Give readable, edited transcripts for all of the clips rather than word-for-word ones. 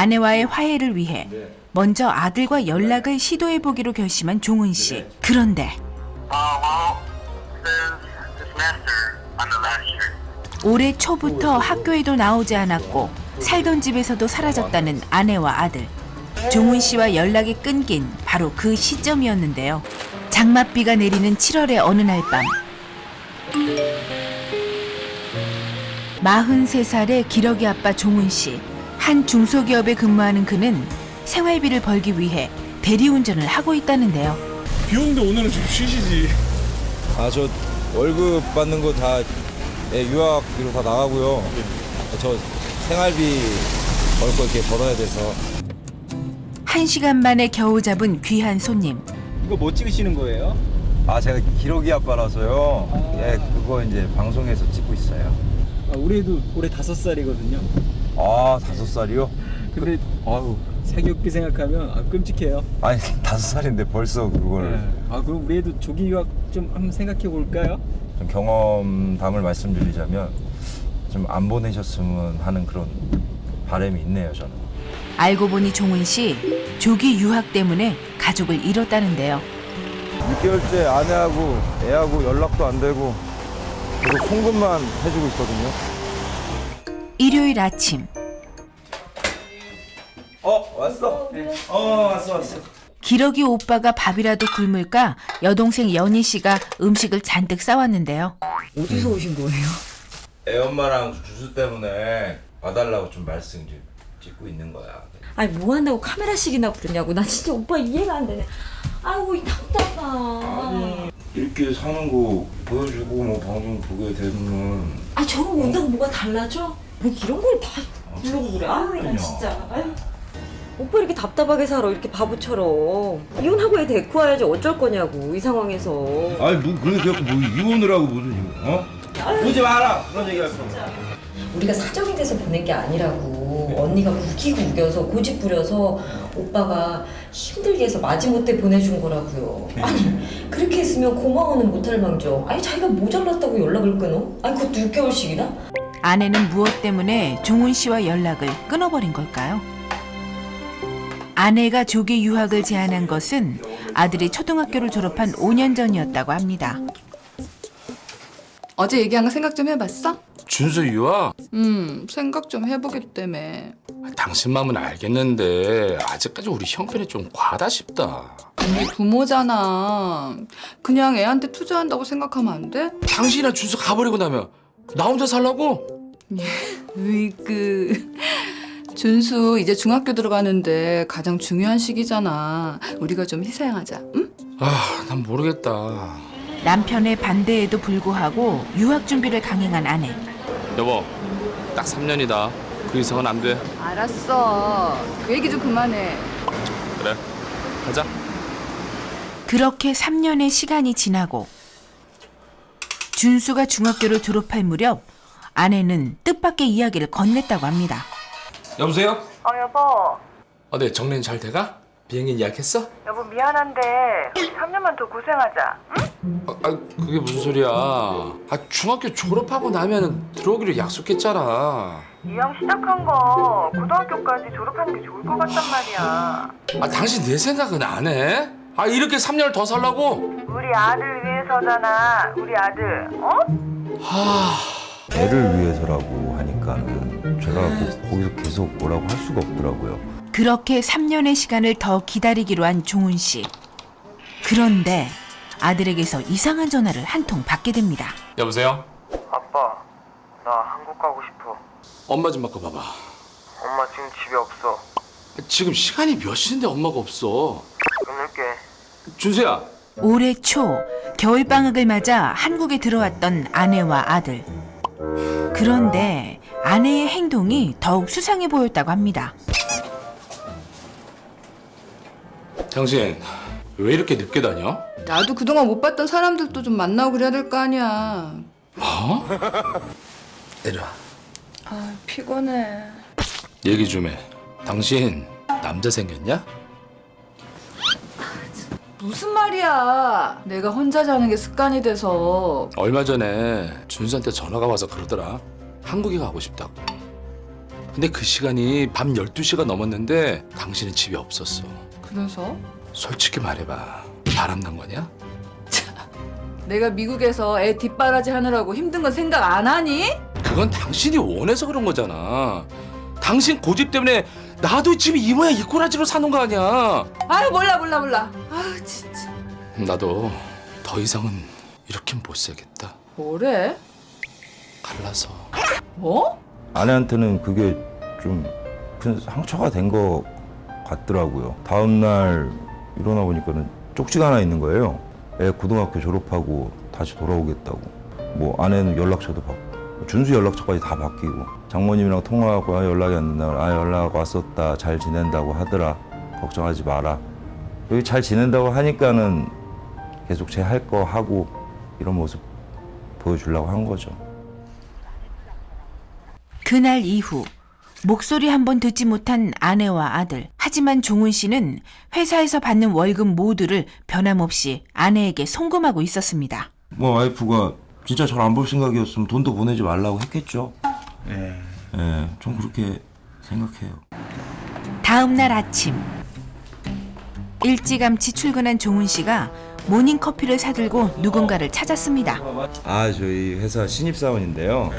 아내와의 화해를 위해 먼저 아들과 연락을 시도해보기로 결심한 종은 씨. 그런데 올해 초부터 학교에도 나오지 않았고 살던 집에서도 사라졌다는 아내와 아들. 종은 씨와 연락이 끊긴 바로 그 시점이었는데요. 장맛비가 내리는 7월의 어느 날 밤, 43살의 기러기 아빠 종은 씨. 한 중소기업에 근무하는 그는 생활비를 벌기 위해 대리운전을 하고 있다는데요. 비 오는데 오늘은 좀 쉬시지. 아, 저 월급 받는 거 다 유학비로 다 나가고요. 저 생활비 벌 거 이렇게 벌어야 돼서. 1시간 만에 겨우 잡은 귀한 손님. 이거 뭐 찍으시는 거예요? 아, 제가 기러기 아빠라서요. 예, 그거 이제 방송에서 찍고 있어요. 우리 애도 올해 5살이거든요. 아, 5살이요? 근데 아유, 사교육비 생각하면 끔찍해요. 아니 5살인데 벌써 그걸. 그럼 우리 애도 조기 유학 좀 한번 생각해 볼까요? 좀 경험담을 말씀드리자면 좀 안 보내셨으면 하는 그런 바람이 있네요, 저는. 알고 보니 종은 씨 조기 유학 때문에 가족을 잃었다는데요. 6개월째 아내하고 애하고 연락도 안 되고 계속 송금만 해주고 있거든요. 일요일 아침 왔어? 왔어. 기러기 오빠가 밥이라도 굶을까 여동생 연희 씨가 음식을 잔뜩 싸왔는데요. 어디서 오신 거예요? 애 엄마랑 주수 때문에 봐달라고 좀 말씀 좀 찍고 있는 거야. 아니 뭐 한다고 카메라씩이나 부르냐고. 나 진짜 오빠 이해가 안 되네. 아이고 이 답답하. 이렇게 사는 거 보여주고 뭐 방송 보게 되면 아 저런 거 온다고 뭐가 달라져? 뭐 이런 걸 다 부르고 그래. 아유 나 진짜. 아유. 오빠 이렇게 답답하게 살아 이렇게 바보처럼. 이혼하고 애 데리고 와야지 어쩔 거냐고 이 상황에서. 아니 뭐 그래서 뭐 이혼을 하고 무슨 이혼? 보지 마라 그런 얘기 할 거. 우리가 사정이 돼서 보낸 게 아니라고. 언니가 우기고 우겨서 고집 부려서 오빠가 힘들게 해서 마지못해 보내준 거라고요. 아니 그렇게 했으면 고마워는 못할 망정. 아니 자기가 모자랐다고 연락을 끊어? 아니 그것도 6개월씩이나? 아내는 무엇 때문에 종은 씨와 연락을 끊어버린 걸까요? 아내가 조기 유학을 제안한 것은 아들이 초등학교를 졸업한 5년 전이었다고 합니다. 어제 얘기한 거 생각 좀 해봤어? 준수 유아? 생각 좀 해보겠다며. 당신 마음은 알겠는데 아직까지 우리 형편이 좀 과하다 싶다. 우리 부모잖아. 그냥 애한테 투자한다고 생각하면 안 돼? 당신이랑 준수 가버리고 나면 나 혼자 살라고? 으이그 준수 이제 중학교 들어가는데 가장 중요한 시기잖아. 우리가 좀 희생하자, 응? 난 모르겠다. 남편의 반대에도 불구하고 유학 준비를 강행한 아내. 여보, 딱 3년이다. 그 이상은 안 돼. 알았어. 그 얘기 좀 그만해. 그래, 가자. 그렇게 3년의 시간이 지나고 준수가 중학교를 졸업할 무렵 아내는 뜻밖의 이야기를 건넸다고 합니다. 여보세요? 여보. 네, 정리는 잘 돼가? 비행기 예약했어? 여보 미안한데 우리 3년만 더 고생하자. 응? 그게 무슨 소리야? 중학교 졸업하고 나면 들어오기로 약속했잖아. 이왕 시작한 거 고등학교까지 졸업하는 게 좋을 것 같단 말이야. 당신 내 생각은 안 해? 이렇게 3년을 더 살라고? 우리 아들 위해서잖아. 우리 아들. 애를 위해서라고 하니까는 제가 뭐 거기서 계속 뭐라고 할 수가 없더라고요. 그렇게 3년의 시간을 더 기다리기로 한 종은 씨. 그런데 아들에게서 이상한 전화를 한 통 받게 됩니다. 여보세요? 아빠, 나 한국 가고 싶어. 엄마 좀 바꿔봐봐. 엄마 지금 집에 없어. 지금 시간이 몇 시인데 엄마가 없어. 끊을게. 준수야. 올해 초 겨울방학을 맞아 한국에 들어왔던 아내와 아들. 그런데 아내의 행동이 더욱 수상해 보였다고 합니다. 당신 왜 이렇게 늦게 다녀? 나도 그동안 못 봤던 사람들도 좀 만나고 그래야 될 거 아니야. 뭐? 내려와. 피곤해. 얘기 좀 해. 당신 남자 생겼냐? 무슨 말이야. 내가 혼자 자는 게 습관이 돼서. 얼마 전에 준수한테 전화가 와서 그러더라. 한국에 가고 싶다고. 근데 그 시간이 밤 12시가 넘었는데 당신은 집에 없었어. 그래서 솔직히 말해봐. 바람난 거냐? 내가 미국에서 애 뒷바라지 하느라고 힘든 건 생각 안 하니? 그건 당신이 원해서 그런 거잖아. 당신 고집 때문에 나도 지금 이 모양 이 꼬라지로 사는 거 아니야. 아유 몰라. 아유 진짜. 나도 더 이상은 이렇게 못 살겠다. 뭐래? 갈라서. 뭐? 아내한테는 그게 좀 큰 상처가 된 것 같더라고요. 다음 날 일어나 보니까는 쪽지가 하나 있는 거예요. 애 고등학교 졸업하고 다시 돌아오겠다고. 뭐 아내는 연락처도 바꾸고 준수 연락처까지 다 바뀌고 장모님이랑 통화하고 연락이 안 된다. 연락 왔었다. 잘 지낸다고 하더라. 걱정하지 마라. 여기 잘 지낸다고 하니까는 계속 제 할 거 하고 이런 모습 보여주려고 한 거죠. 그날 이후 목소리 한 번 듣지 못한 아내와 아들. 하지만 종훈 씨는 회사에서 받는 월급 모두를 변함없이 아내에게 송금하고 있었습니다. 뭐 와이프가 진짜 절 안 볼 생각이었으면 돈도 보내지 말라고 했겠죠. 네, 좀 그렇게 생각해요. 다음 날 아침 일찌감치 출근한 종훈 씨가 모닝커피를 사들고 누군가를 찾았습니다. 아, 저희 회사 신입사원인데요.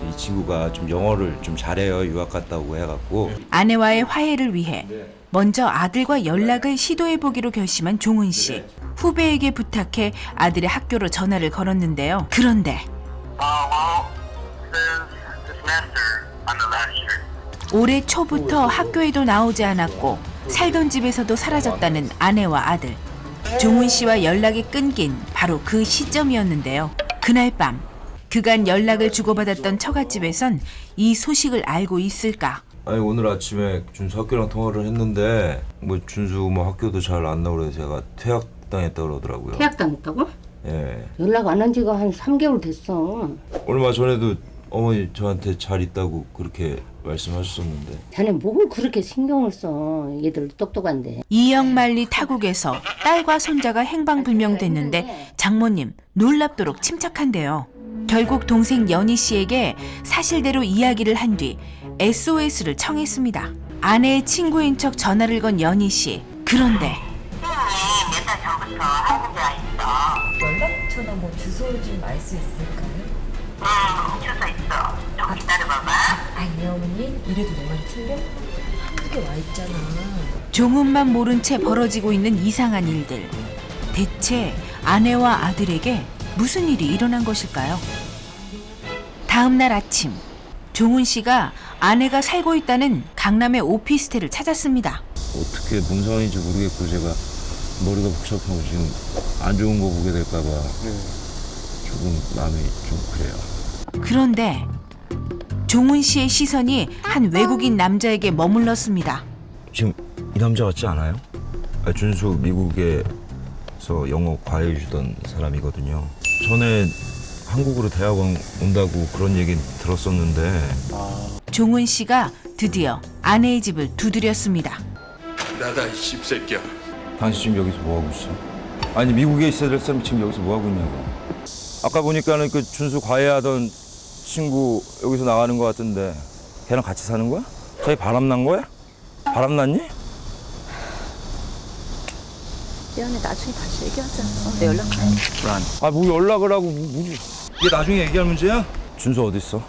이 친구가 좀 영어를 좀 잘해요. 유학 갔다고 해갖고. 아내와의 화해를 위해 먼저 아들과 연락을 시도해보기로 결심한 종훈 씨. 후배에게 부탁해 아들의 학교로 전화를 걸었는데요. 그런데 올해 초부터 학교에도 나오지 않았고 살던 집에서도 사라졌다는 아내와 아들. 종훈 씨와 연락이 끊긴 바로 그 시점이었는데요. 그날 밤 그간 연락을 주고받았던 처갓집에선 이 소식을 알고 있을까? 아니, 오늘 아침에 준수 학교랑 통화를 했는데 뭐 준수 뭐 학교도 잘 안 나오고 그래서 제가 퇴학당했다 그러더라고요. 퇴학당했다고? 예. 연락 안 한 지가 한 3개월 됐어. 얼마 전에도 어머니 저한테 잘 있다고 그렇게 말씀하셨었는데. 자네 뭘 그렇게 신경을 써. 얘들 똑똑한데. 이영만리 타국에서 딸과 손자가 행방불명됐는데 장모님 놀랍도록 침착한데요. 결국 동생 연희 씨에게 사실대로 이야기를 한 뒤 SOS를 청했습니다. 아내의 친구인 척 전화를 건 연희 씨. 그런데 연락처나 뭐 주소 좀 알 수 있을까요? 주소 있어. 좀 기다려봐봐. 아니 어머니 이래도 내 말이 틀려? 한국에 와 있잖아. 종훈만 모른 채 벌어지고 있는 이상한 일들. 대체 아내와 아들에게 무슨 일이 일어난 것일까요? 다음 날 아침 종훈 씨가 아내가 살고 있다는 강남의 오피스텔을 찾았습니다. 어떻게 뭔 상황인지 모르겠고 제가 머리가 복잡하고 지금 안 좋은 거 보게 될까 봐 조금 마음이 좀 그래요. 그런데 종훈 씨의 시선이 한 외국인 남자에게 머물렀습니다. 지금 이 남자 같지 않아요? 준수 미국에서 영어 과외 주던 사람이거든요. 전에 한국으로 대학원 온다고 그런 얘기 들었었는데. 종훈 씨가 드디어 아내의 집을 두드렸습니다. 나다 이 씹새끼야. 당신 지금 여기서 뭐 하고 있어? 아니 미국에 있어야 될 사람이 지금 여기서 뭐 하고 있냐고. 아까 보니까는 그 준수 과외하던 친구 여기서 나가는 것 같은데 걔랑 같이 사는 거야? 자기 바람 난 거야? 바람 났니? 미안해, 나중에 다시 얘기하자. 내 연락 줘. 아 뭐 연락을 하고 뭐지? 이게 나중에 얘기할 문제야? 준수 어디 있어?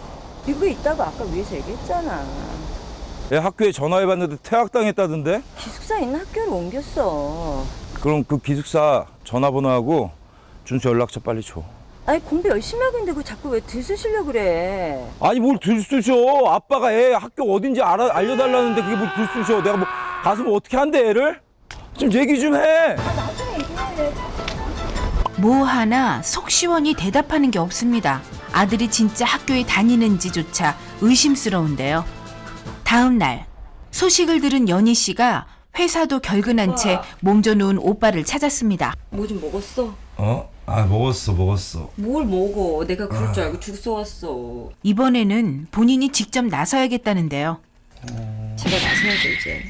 미국에 있다고 아까 위에서 얘기했잖아. 얘 학교에 전화해봤는데 퇴학당했다던데? 기숙사 있는 학교로 옮겼어. 그럼 그 기숙사 전화번호하고 준수 연락처 빨리 줘. 아니 공부 열심히 하고 있는데 그 자꾸 왜 들쑤시려고 그래. 아니 뭘 들쑤셔. 아빠가 애 학교 어딘지 알려달라는데 그게 뭘 들쑤셔. 내가 뭐 가서 뭐 어떻게 한대 애를? 좀 얘기 좀 해. 뭐 하나 속 시원히 대답하는 게 없습니다. 아들이 진짜 학교에 다니는지조차 의심스러운데요. 다음 날 소식을 들은 연희 씨가 회사도 결근한 채 몸져 누운 오빠를 찾았습니다. 뭐 좀 먹었어? 아 먹었어. 뭘 먹어? 내가 그럴 줄 알고 죽 쏘았어. 이번에는 본인이 직접 나서야겠다는데요. 제가 나서야죠 이제.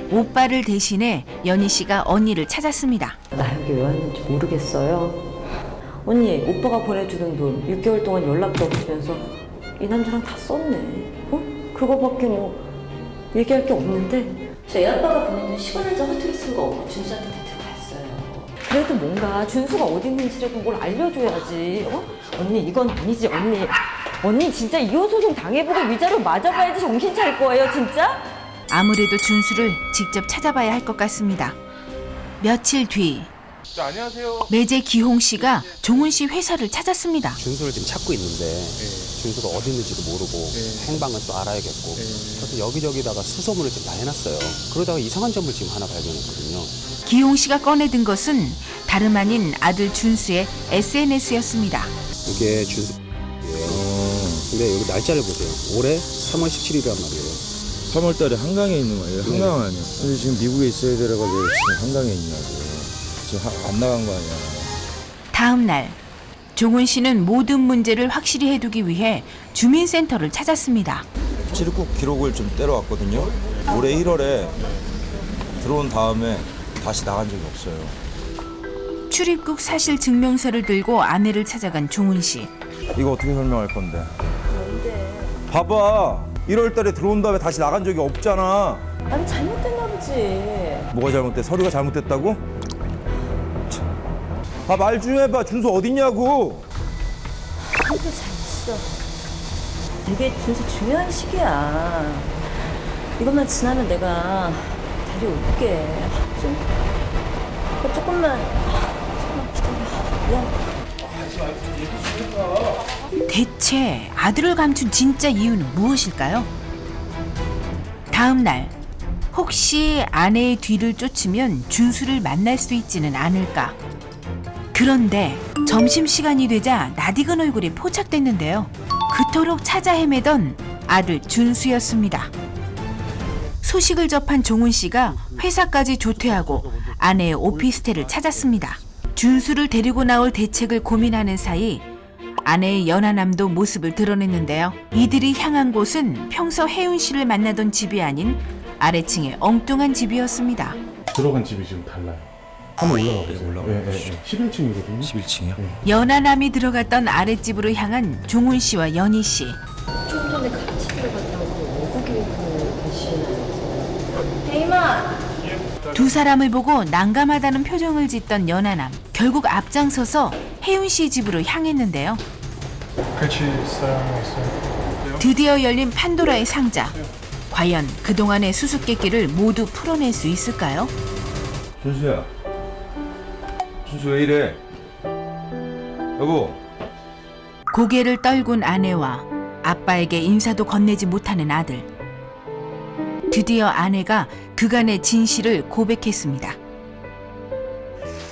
오빠를 대신해 연희 씨가 언니를 찾았습니다. 나 여기 왜 왔는지 모르겠어요. 언니, 오빠가 보내주는 돈 6개월 동안 연락도 없으면서 이 남자랑 다 썼네. 어? 그거밖에 뭐 얘기할 게 없는데 저희 아빠가 보내는 시간을 좀 허투루 쓴 거 없고 준수한테 다 들어갔어요. 그래도 뭔가 준수가 어디 있는지라도 뭘 알려줘야지. 어? 언니 이건 아니지 언니. 언니 진짜 이혼소송 당해보고 위자료 맞아봐야지 정신 차릴 거예요 진짜? 아무래도 준수를 직접 찾아봐야 할 것 같습니다. 며칠 뒤 안녕하세요. 매제 기홍 씨가 종훈 씨 회사를 찾았습니다. 준수를 지금 찾고 있는데 준수가 어디 있는지도 모르고 행방은 또 알아야겠고 그래서 여기저기다가 수소문을 좀 다 해놨어요. 그러다가 이상한 점을 지금 하나 발견했거든요. 기홍 씨가 꺼내든 것은 다름 아닌 아들 준수의 SNS였습니다. 이게 준수 근데 여기 날짜를 보세요. 올해 3월 17일이란 말이에요. 3월 달에 한강에 있는 거예요. 한강 아니야. 근데 지금 미국에 있어야 되라고 지금 한강에 있냐고. 지금 안 나간 거 아니야. 다음 날 종훈 씨는 모든 문제를 확실히 해두기 위해 주민센터를 찾았습니다. 출입국 기록을 좀 떼러왔거든요. 올해 1월에 들어온 다음에 다시 나간 적이 없어요. 출입국 사실 증명서를 들고 아내를 찾아간 종훈 씨. 이거 어떻게 설명할 건데? 봐봐. 1월 달에 들어온 다음에 다시 나간 적이 없잖아. 아니 잘못됐나 보지. 뭐가 잘못돼? 서류가 잘못됐다고? 말 좀 해봐. 준수 어딨냐고. 그래도 잘 있어. 이게 준수 중요한 시기야. 이것만 지나면 내가 데려올게. 조금만 기다려. 미안. 대체 아들을 감춘 진짜 이유는 무엇일까요? 다음 날 혹시 아내의 뒤를 쫓으면 준수를 만날 수 있지는 않을까? 그런데 점심시간이 되자 낯익은 얼굴이 포착됐는데요. 그토록 찾아 헤매던 아들 준수였습니다. 소식을 접한 종훈 씨가 회사까지 조퇴하고 아내의 오피스텔을 찾았습니다. 준수를 데리고 나올 대책을 고민하는 사이 아내의 연하남도 모습을 드러냈는데요. 이들이 향한 곳은 평소 혜윤 씨를 만나던 집이 아닌 아래층의 엉뚱한 집이었습니다. 들어간 집이 지금 달라요. 한번 올라가 보세요. 올라가 보시죠. 11층이거든요. 11층이요? 연하남이 들어갔던 아랫집으로 향한 종훈 씨와 연희 씨. 좀 전에 같이 들어갔다고 외국인 분 계시나요? 대임아! 두 사람을 보고 난감하다는 표정을 짓던 연하남. 결국 앞장서서 혜윤 씨 집으로 향했는데요. 같이 있어요. 드디어 열린 판도라의 상자. 과연 그동안의 수수께끼를 모두 풀어낼 수 있을까요? 준수야. 준수 왜 이래? 여보. 고개를 떨군 아내와 아빠에게 인사도 건네지 못하는 아들. 드디어 아내가 그간의 진실을 고백했습니다.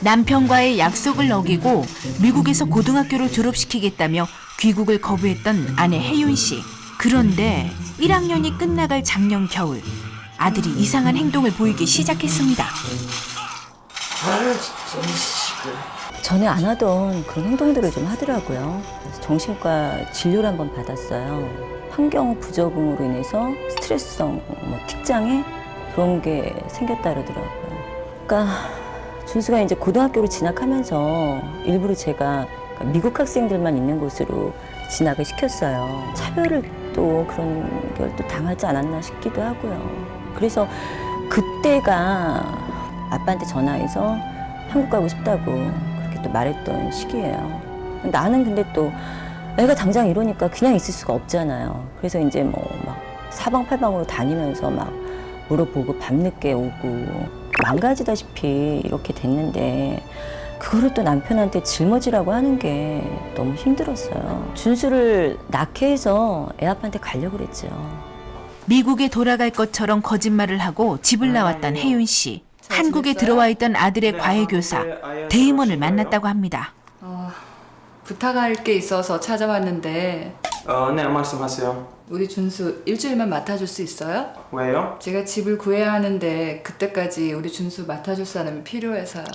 남편과의 약속을 어기고 미국에서 고등학교를 졸업시키겠다며 귀국을 거부했던 아내 혜윤 씨. 그런데 1학년이 끝나갈 작년 겨울 아들이 이상한 행동을 보이기 시작했습니다. 전에 안 하던 그런 행동들을 좀 하더라고요. 그래서 정신과 진료를 한번 받았어요. 환경 부적응으로 인해서 스트레스성 틱장애 그런 게 생겼다 그러더라고요. 그러니까 준수가 이제 고등학교로 진학하면서 일부러 제가 미국 학생들만 있는 곳으로 진학을 시켰어요. 차별을 또 그런 걸 또 당하지 않았나 싶기도 하고요. 그래서 그때가 아빠한테 전화해서 한국 가고 싶다고 그렇게 또 말했던 시기예요. 나는 근데 또 애가 당장 이러니까 그냥 있을 수가 없잖아요. 그래서 이제 뭐 막 사방팔방으로 다니면서 막 물어보고 밤늦게 오고 망가지다시피 이렇게 됐는데 그거를 또 남편한테 짊어지라고 하는 게 너무 힘들었어요. 준수를 낳게 해서 애 아빠한테 가려고 그랬죠. 미국에 돌아갈 것처럼 거짓말을 하고 집을 나왔던 혜윤 씨. 한국에 들어와 있던 아들의 과외교사 데이먼을 만났다고 합니다. 부탁할 게 있어서 찾아왔는데 네, 말씀하세요. 우리 준수 일주일만 맡아줄 수 있어요? 왜요? 제가 집을 구해야 하는데 그때까지 우리 준수 맡아줄 사람이 필요해서요.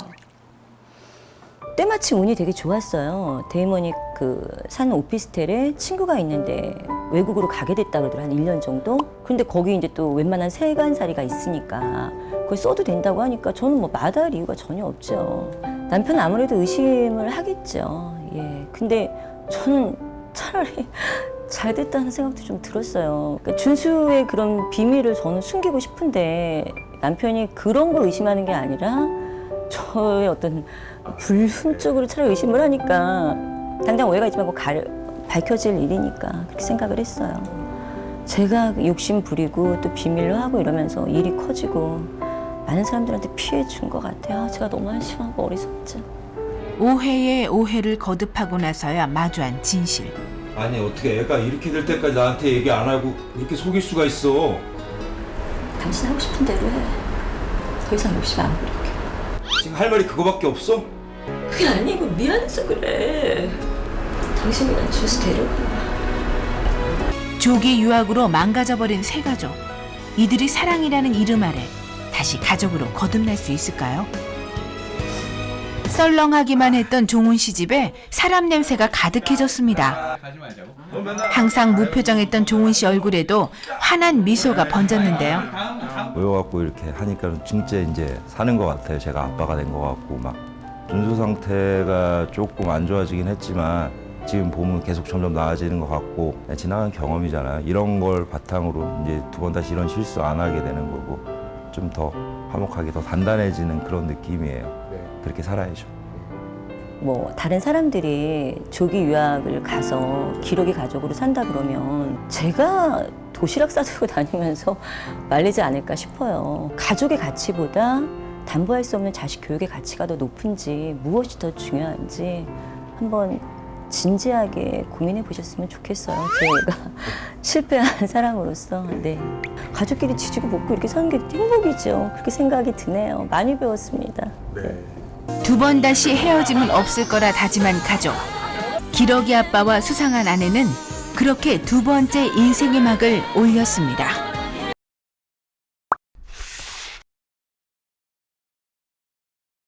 때마침 운이 되게 좋았어요. 데이먼이 그 사는 오피스텔에 친구가 있는데 외국으로 가게 됐다 그러더라고요. 한 1년 정도? 근데 거기 이제 또 웬만한 세간살이가 있으니까 그걸 써도 된다고 하니까 저는 뭐 마다할 이유가 전혀 없죠. 남편은 아무래도 의심을 하겠죠. 예. 근데 저는 차라리 잘 됐다는 생각도 좀 들었어요. 그러니까 준수의 그런 비밀을 저는 숨기고 싶은데 남편이 그런 걸 의심하는 게 아니라 저의 어떤 불순 쪽으로 차라리 의심을 하니까 당장 오해가 있지 말고 밝혀질 일이니까 그렇게 생각을 했어요. 제가 욕심 부리고 또 비밀로 하고 이러면서 일이 커지고 많은 사람들한테 피해 준 것 같아요. 제가 너무 한심하고 어리석지. 오해에 오해를 거듭하고 나서야 마주한 진실. 아니 어떻게 애가 이렇게 될 때까지 나한테 얘기 안 하고 이렇게 속일 수가 있어. 당신 하고 싶은 대로 해. 더 이상 욕심 안 부릴게. 지금 할 말이 그거밖에 없어? 그게 아니고 미안해서 그래. 당신이 난 준수 데려가. 조기 유학으로 망가져버린 세 가족. 이들이 사랑이라는 이름 아래 다시 가족으로 거듭날 수 있을까요? 썰렁하기만 했던 종훈 씨 집에 사람 냄새가 가득해졌습니다. 항상 무표정했던 종훈 씨 얼굴에도 환한 미소가 번졌는데요. 모여갖고 이렇게 하니까 진짜 이제 사는 것 같아요. 제가 아빠가 된 것 같고 막 준수 상태가 조금 안 좋아지긴 했지만 지금 보면 계속 점점 나아지는 것 같고 지나간 경험이잖아요. 이런 걸 바탕으로 이제 두 번 다시 이런 실수 안 하게 되는 거고 좀 더 화목하게 더 단단해지는 그런 느낌이에요. 그렇게 살아야죠. 뭐 다른 사람들이 조기 유학을 가서 기러기 가족으로 산다 그러면 제가 도시락 싸들고 다니면서 말리지 않을까 싶어요. 가족의 가치보다 담보할 수 없는 자식 교육의 가치가 더 높은지 무엇이 더 중요한지 한번 진지하게 고민해 보셨으면 좋겠어요. 제가 실패한 사람으로서. 네. 가족끼리 지지고 볶고 이렇게 사는 게 행복이죠. 그렇게 생각이 드네요. 많이 배웠습니다. 두 번 다시 헤어짐은 없을 거라 다짐한 가족. 기러기 아빠와 수상한 아내는 그렇게 두 번째 인생의 막을 올렸습니다.